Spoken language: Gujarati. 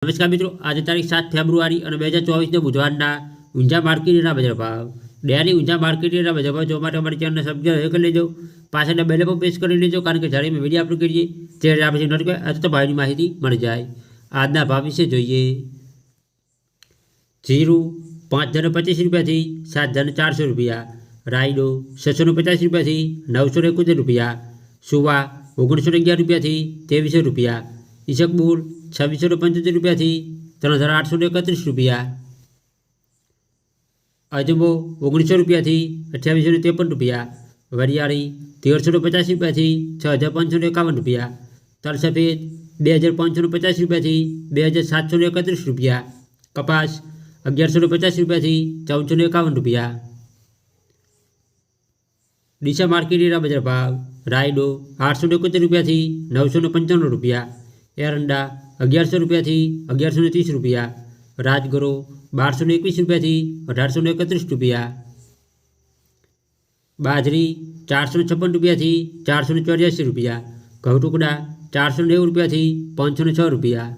નમસ્કાર મિત્રો, આજે તારીખ 7 ફેબ્રુઆરી અને 2024 બુધવારના ઊંઝા માર્કેટના બજાર ભાવ. ડેલી ઊંઝા માર્કેટના બજાર ભાવ જોવા માટે અમારી ચેનલને સબસ્ક્રાઇબ કરી લેજો. પાછળના બેલ પર પ્રેસ કરી લેજો, કારણ કે જ્યારે મેં વિડીયો અપલોડ કરીએ ત્યારે આપણે નોટિફિકેશન તો ભાવની માહિતી મળી જાય. આજના ભાવ વિશે જોઈએ. જીરું 5025 રૂપિયાથી 7400 રૂપિયા. રાયડો 650 રૂપિયાથી 971 રૂપિયા. સુવા 1911 રૂપિયાથી 2300 રૂપિયા. ઈસબગુલ 2675 રૂપિયાથી 3831 રૂપિયા. અજમો 1900 રૂપિયાથી 2853 રૂપિયા. વરિયાળી 1350 રૂપિયાથી 6551 રૂપિયા. તલ સફેદ 2550 રૂપિયાથી 2731 રૂપિયા. કપાસ 1150 રૂપિયાથી 1451 રૂપિયા. ડીસા માર્કેટના બજાર ભાવ. રાયડો 871 રૂપિયાથી 955 રૂપિયા. એરંડા 1100 રૂપિયાથી 1130 રૂપિયા. રાજગરો 1221 રૂપિયાથી 1831 રૂપિયા. બાજરી 456 રૂપિયાથી 484 રૂપિયા. ઘઉં ટુકડા 490 રૂપિયાથી 506 રૂપિયા.